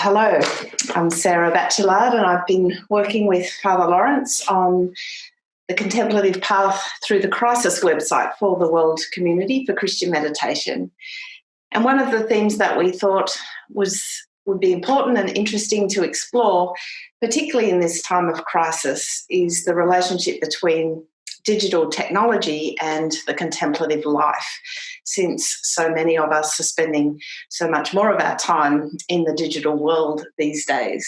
Hello, I'm Sarah Bachelard, and I've been working with Father Lawrence on the contemplative path through the Crisis website for the world community for Christian meditation. And one of the themes that we thought would be important and interesting to explore, particularly in this time of crisis, is the relationship between digital technology and the contemplative life, since so many of us are spending so much more of our time in the digital world these days.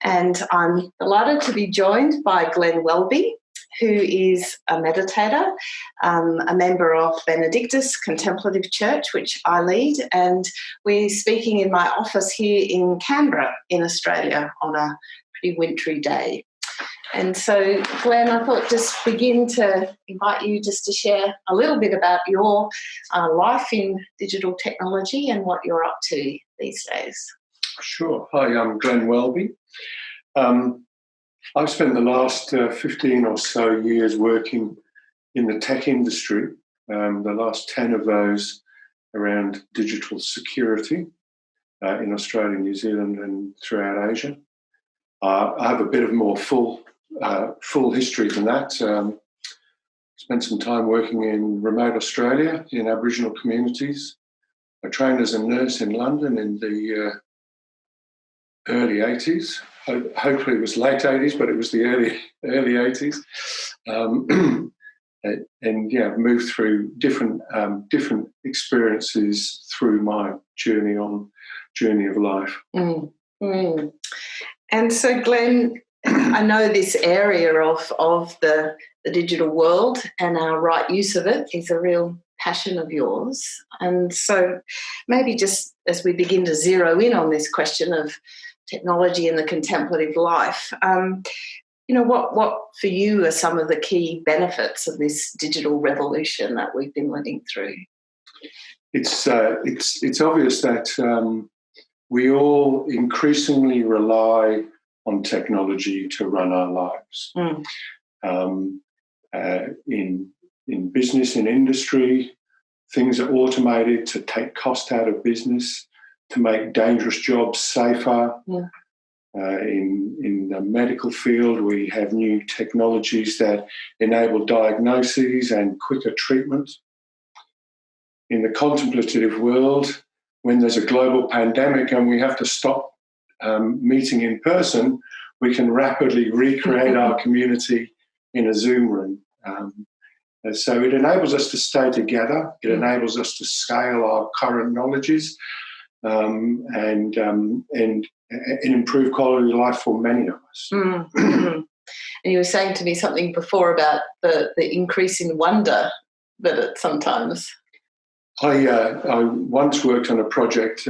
And I'm delighted to be joined by Glenn Welby, who is a meditator, a member of Benedictus Contemplative Church, which I lead, and we're speaking in my office here in Canberra in Australia on a pretty wintry day. And so, Glenn, I thought just begin to invite you just to share a little bit about your life in digital technology and what you're up to these days. Sure. Hi, I'm Glenn Welby. I've spent the last 15 or so years working in the tech industry, the last 10 of those around digital security in Australia, New Zealand and throughout Asia. I have a bit of more full history than that. Spent some time working in remote Australia in Aboriginal communities. I trained as a nurse in London in the early 80s. Hopefully it was late 80s, but it was the early 80s. And yeah, moved through different experiences through my journey of life. And so, Glenn, I know this area of the digital world and our right use of it is a real passion of yours. And so maybe just as we begin to zero in on this question of technology and the contemplative life, what for you are some of the key benefits of this digital revolution that we've been living through? It's obvious that we all increasingly rely on technology to run our lives. In business, in industry, things are automated to take cost out of business, to make dangerous jobs safer. In the medical field, we have new technologies that enable diagnoses and quicker treatment. In the contemplative world, when there's a global pandemic and we have to stop meeting in person, we can rapidly recreate our community in a Zoom room. And so it enables us to stay together. It enables us to scale our current knowledges and improve quality of life for many of us. And you were saying to me something before about the increase in wonder that it sometimes... I once worked on a project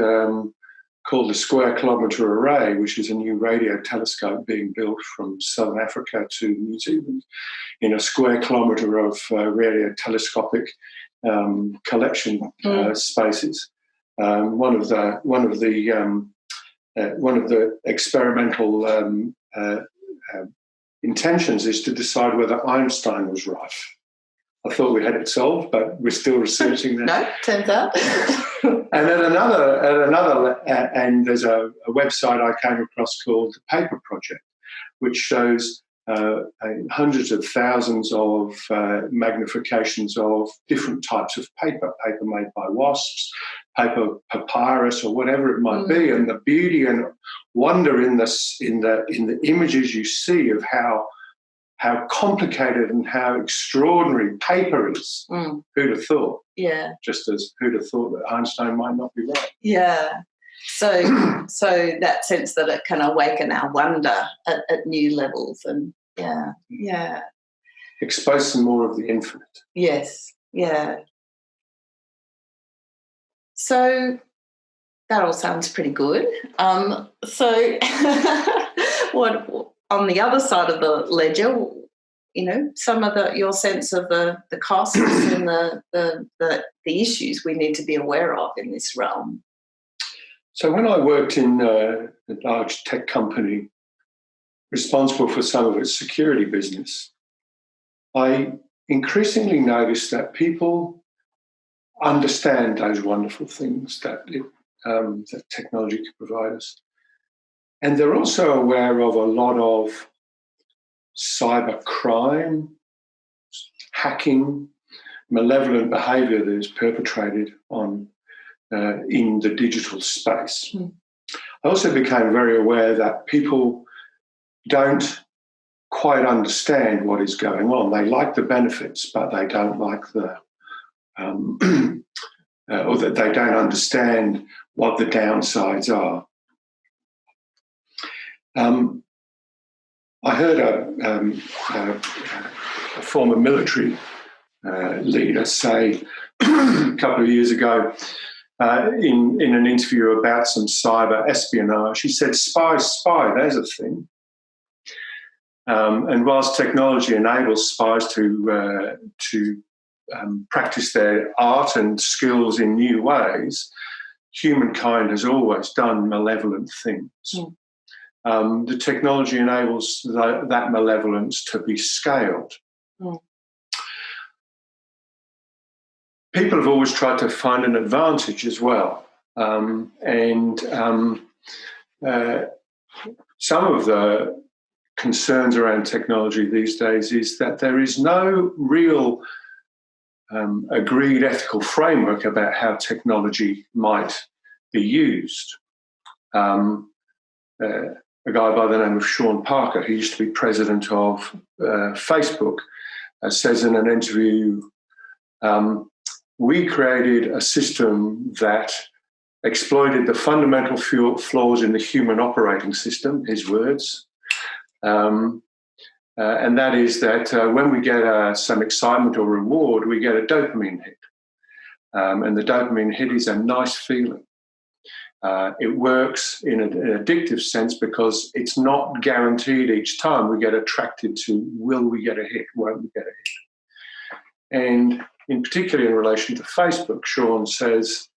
called the Square Kilometre Array, which is a new radio telescope being built from Southern Africa to New Zealand in a square kilometre of radio telescopic collection spaces. One of the experimental intentions is to decide whether Einstein was right. I thought we had it solved, but we're still researching that. No, turns out. And at another, and there's a website I came across called the Paper Project, which shows hundreds of thousands of magnifications of different types of paper made by wasps, paper papyrus, or whatever it might be, and the beauty and wonder in the images you see of how complicated and how extraordinary paper is. Who'd have thought? Yeah. Just as who'd have thought that Einstein might not be right? Yeah. So that sense that it can awaken our wonder at new levels and yeah. Expose some more of the infinite. Yes. Yeah. So that all sounds pretty good. So what on the other side of the ledger, some of your sense of the costs and the issues we need to be aware of in this realm. So when I worked in a large tech company responsible for some of its security business, I increasingly noticed that people understand those wonderful things that technology can provide us. And they're also aware of a lot of cyber crime, hacking, malevolent behaviour that is perpetrated on in the digital space. I also became very aware that people don't quite understand what is going on. They like the benefits, but they don't like the, or that they don't understand what the downsides are. I heard a former military leader say a couple of years ago in an interview about some cyber espionage, he said, spy, there's a thing. And whilst technology enables spies to practice their art and skills in new ways, humankind has always done malevolent things. The technology enables that malevolence to be scaled. People have always tried to find an advantage as well. Some of the concerns around technology these days is that there is no real agreed ethical framework about how technology might be used. A guy by the name of Sean Parker, who used to be president of Facebook, says in an interview, we created a system that exploited the fundamental flaws in the human operating system, his words. And that is that when we get some excitement or reward, we get a dopamine hit. And the dopamine hit is a nice feeling. It works in an addictive sense because it's not guaranteed each time. We get attracted to, will we get a hit, won't we get a hit? And in particular in relation to Facebook, Sean says,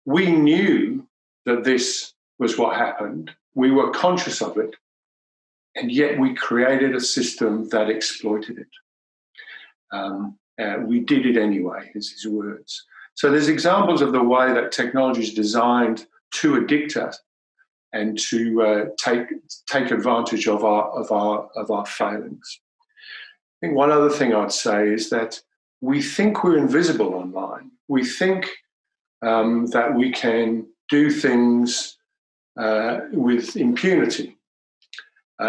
we knew that this was what happened. We were conscious of it. And yet we created a system that exploited it. We did it anyway, is his words. So there's examples of the way that technology is designed to addict us and to take advantage of our failings. I think one other thing I'd say is that we think we're invisible online. We think that we can do things with impunity,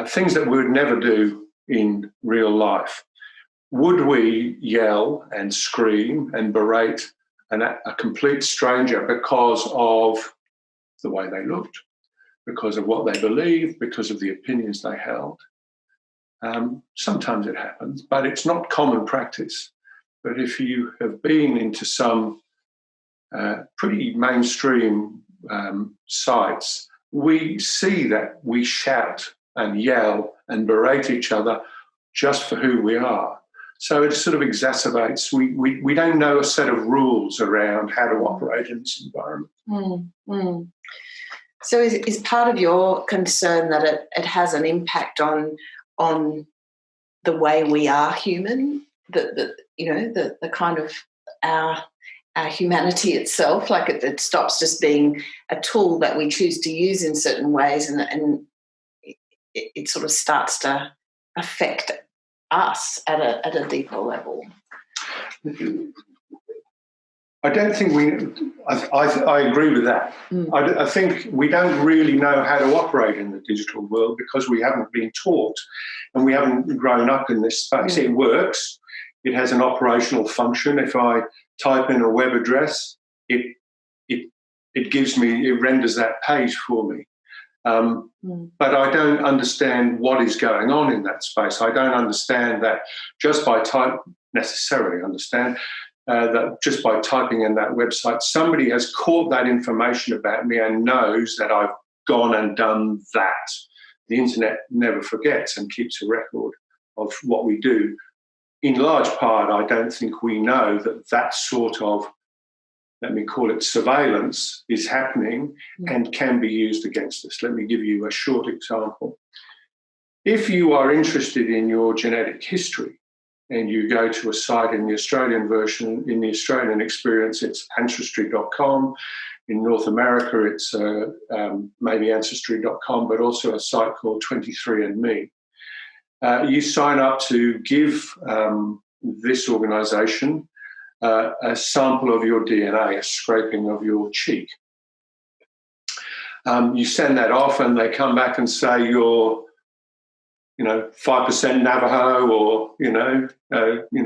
things that we would never do in real life. Would we yell and scream and berate a complete stranger because of the way they looked, because of what they believed, because of the opinions they held? Sometimes it happens, but it's not common practice. But if you have been into some pretty mainstream sites, we see that we shout and yell and berate each other just for who we are. So it sort of exacerbates. We don't know a set of rules around how to operate in this environment. So is part of your concern that it has an impact on the way we are human, the kind of our humanity itself, like it stops just being a tool that we choose to use in certain ways, and it sort of starts to affect us at a deeper level? I don't think I agree with that. I think we don't really know how to operate in the digital world because we haven't been taught and we haven't grown up in this space. It works. It has an operational function. If I type in a web address, it renders that page for me. But I don't understand what is going on in that space. I don't understand that just by that just by typing in that website, somebody has caught that information about me and knows that I've gone and done that. The internet never forgets and keeps a record of what we do. In large part, I don't think we know that sort of, let me call it surveillance, is happening and can be used against us. Let me give you a short example. If you are interested in your genetic history and you go to a site in the Australian version, in the Australian experience, it's ancestry.com. In North America, it's maybe ancestry.com, but also a site called 23andMe. You sign up to give this organisation a sample of your DNA, a scraping of your cheek. You send that off, and they come back and say you're, 5% Navajo, or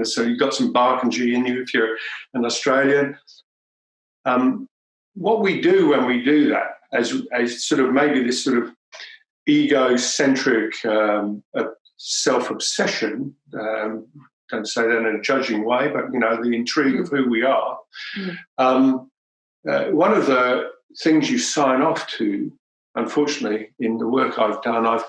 so you've got some Barkindji in you if you're an Australian. What we do when we do that, as sort of maybe this sort of egocentric self-obsession, don't say that in a judging way, but the intrigue of who we are. One of the things you sign off to, unfortunately, in the work I've done, I've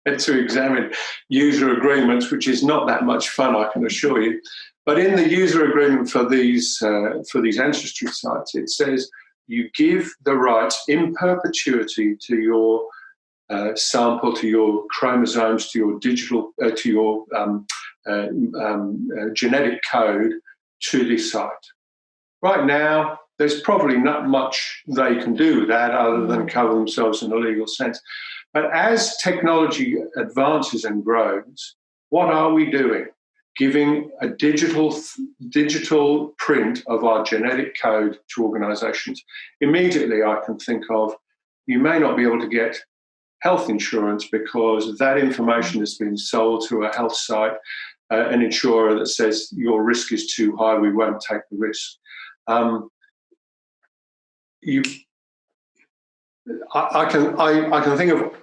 had to examine user agreements, which is not that much fun, I can assure you. But in the user agreement for these ancestry sites, it says you give the rights in perpetuity to your sample, to your chromosomes, to your digital, to your genetic code to this site. Right now, there's probably not much they can do with that other than cover themselves in a legal sense. But as technology advances and grows, what are we doing? Giving a digital print of our genetic code to organisations. Immediately, I can think of, you may not be able to get health insurance because that information has been sold to a health site, an insurer that says your risk is too high, we won't take the risk. I can think of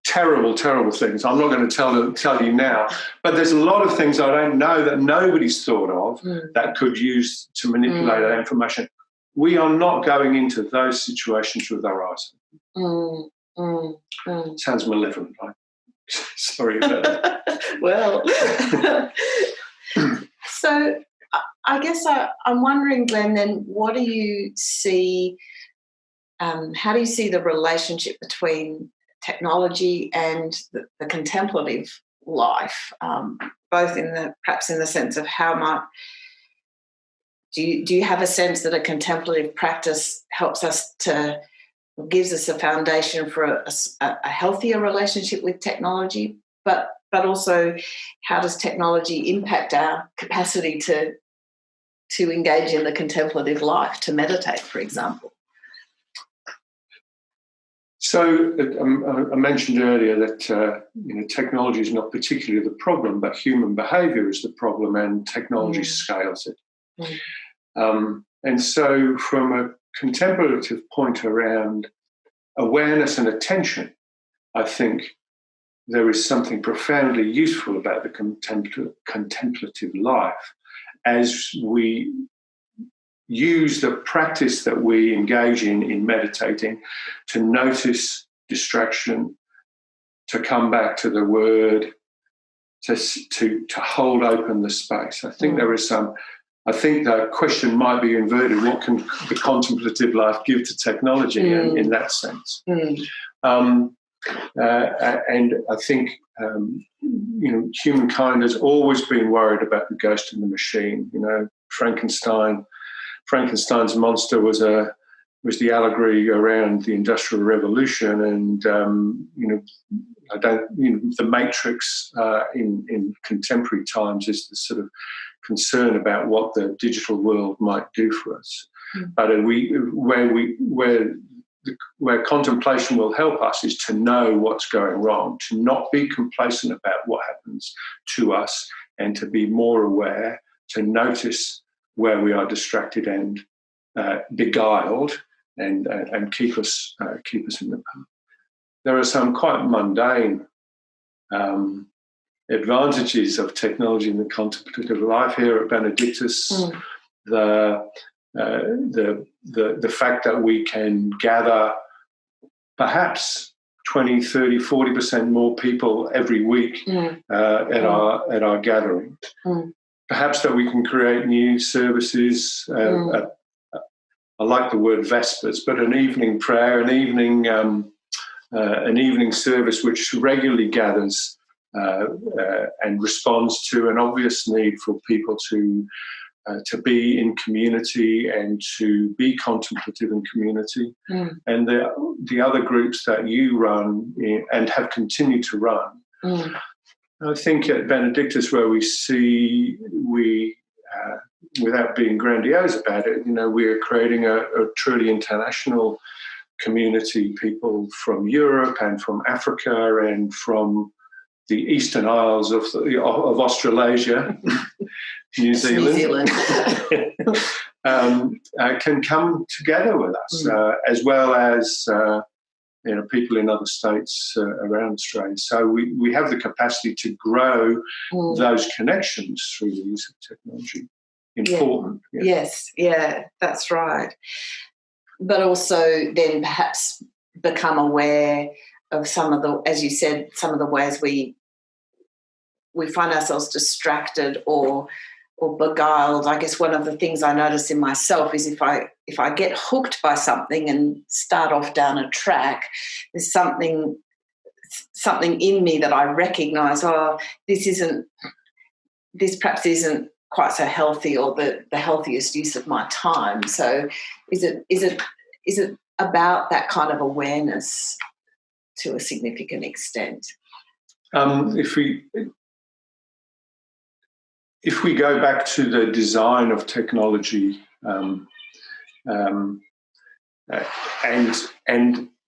terrible things. I'm not going to tell you now, but there's a lot of things I don't know that nobody's thought of that could use to manipulate that information. We are not going into those situations with our eyes. Sounds malevolent, right? Sorry about that. Well, so I guess I'm wondering, Glenn, then what do you see, how do you see the relationship between technology and the contemplative life, both perhaps in the sense of how much, do you have a sense that a contemplative practice helps us to, gives us a foundation for a healthier relationship with technology, but also how does technology impact our capacity to engage in the contemplative life, to meditate, for example? So I mentioned earlier that technology is not particularly the problem, but human behaviour is the problem, and technology scales it. And so from a contemplative point around awareness and attention, I think there is something profoundly useful about the contemplative life as we use the practice that we engage in meditating to notice distraction, to come back to the word, to hold open the space. I think there is some. I think the question might be inverted. What can the contemplative life give to technology in that sense? And I think humankind has always been worried about the ghost in the machine. Frankenstein's monster was the allegory around the Industrial Revolution, and the Matrix in contemporary times is the sort of concern about what the digital world might do for us. But where contemplation will help us is to know what's going wrong, to not be complacent about what happens to us, and to be more aware, to notice where we are distracted and beguiled, and keep us in the path. There are some quite mundane advantages of technology in the contemplative life here at Benedictus. The fact that we can gather perhaps 20, 30, 40% more people every week at our gathering. Perhaps that we can create new services. I like the word Vespers, but an evening prayer, an evening service which regularly gathers and responds to an obvious need for people to be in community and to be contemplative in community. And the other groups that you run and have continued to run, I think at Benedictus, where we see without being grandiose about it, we're creating a truly international community, people from Europe and from Africa and from the Eastern Isles of Australasia, New Zealand. Can come together with us, as well as people in other states around Australia. So we have the capacity to grow those connections through the use of technology. Important. Yeah. Yes, that's right. But also then perhaps become aware of some of the, as you said, some of the ways we find ourselves distracted or beguiled. I guess one of the things I notice in myself is if I get hooked by something and start off down a track, there's something in me that I recognise, this perhaps isn't quite so healthy or the healthiest use of my time. So is it about that kind of awareness to a significant extent? If we go back to the design of technology and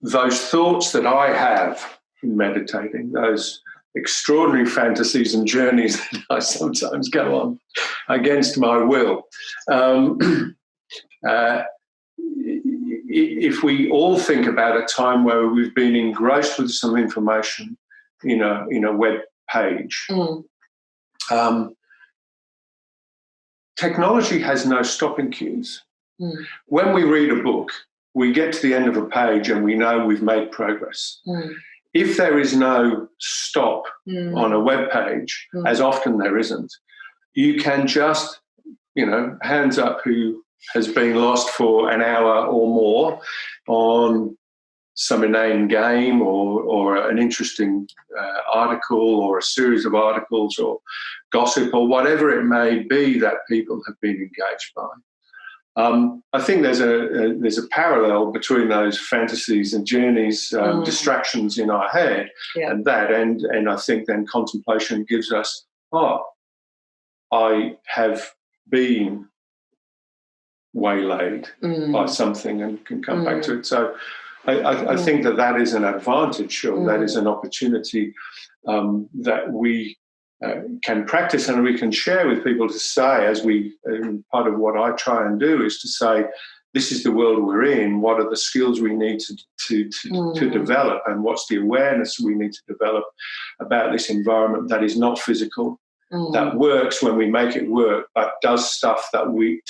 those thoughts that I have in meditating, those extraordinary fantasies and journeys that I sometimes go on against my will, if we all think about a time where we've been engrossed with some information in a web page, technology has no stopping cues. When we read a book, we get to the end of a page and we know we've made progress. If there is no stop on a web page, as often there isn't, you can just, hands up who has been lost for an hour or more on some inane game or an interesting article or a series of articles or gossip or whatever it may be that people have been engaged by. I think there's a parallel between those fantasies and journeys, distractions in our head, and that, and I think then contemplation gives us, I have been waylaid by something and can come back to it. So I think that is an advantage, or that is an opportunity that we can practice and we can share with people to say, part of what I try and do is to say, this is the world we're in, what are the skills we need to develop, and what's the awareness we need to develop about this environment that is not physical, that works when we make it work, but does stuff that we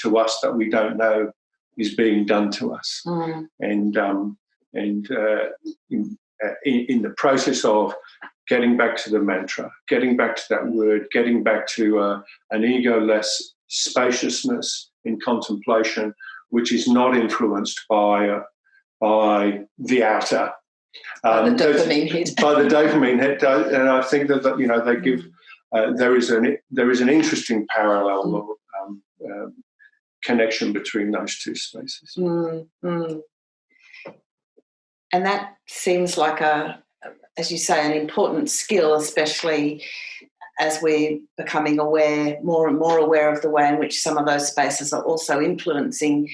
don't know is being done to us. And in the process of getting back to the mantra, getting back to that word, getting back to an ego-less spaciousness in contemplation, which is not influenced by the outer. By the dopamine hit. By the dopamine hit. And I think that they give, there is an interesting parallel of connection between those two spaces. And that seems like as you say, an important skill, especially as we're becoming more and more aware of the way in which some of those spaces are also influencing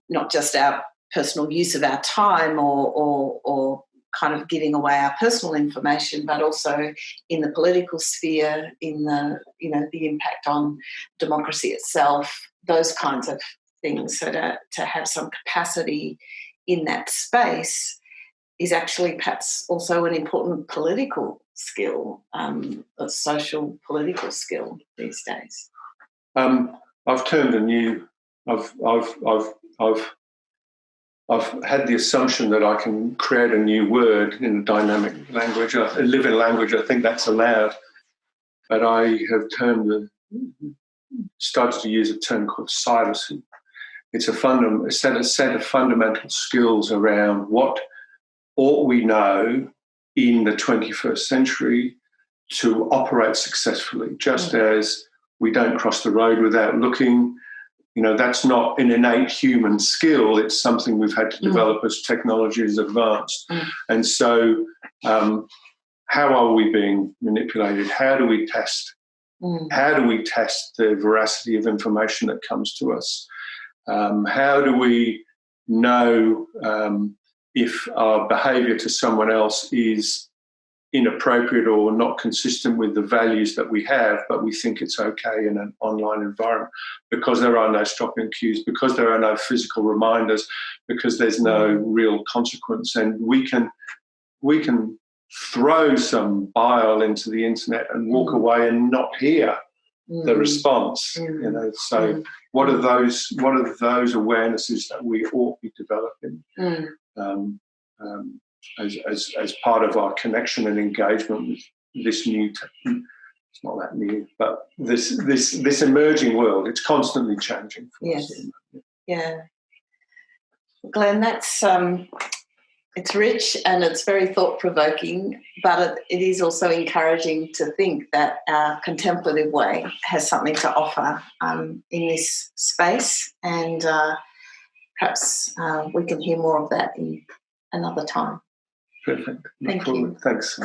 not just our personal use of our time or kind of giving away our personal information, but also in the political sphere, in the impact on democracy itself, those kinds of things. So to have some capacity in that space is actually perhaps also an important political skill, a social political skill these days. I've turned I've had the assumption that I can create a new word in a dynamic language, a living language. I think that's allowed, but I have started to use a term called Cybersy. It's a set of fundamental skills around what ought we know in the 21st century to operate successfully, just as we don't cross the road without looking. That's not an innate human skill. It's something we've had to develop as technology has advanced. And so how are we being manipulated? How do we test? How do we test the veracity of information that comes to us? How do we know if our behaviour to someone else is inappropriate or not consistent with the values that we have, but we think it's okay in an online environment because there are no stopping cues, because there are no physical reminders, because there's no real consequence, and we can throw some bile into the internet and walk away and not hear the response. So what are those awarenesses that we ought to be developing as part of our connection and engagement with this new it's not that new, but this emerging world. It's constantly changing for us. Yeah. Glenn, that's it's rich and it's very thought-provoking, but it is also encouraging to think that our contemplative way has something to offer in this space, and perhaps we can hear more of that in another time. Perfect. Thank you. Thanks.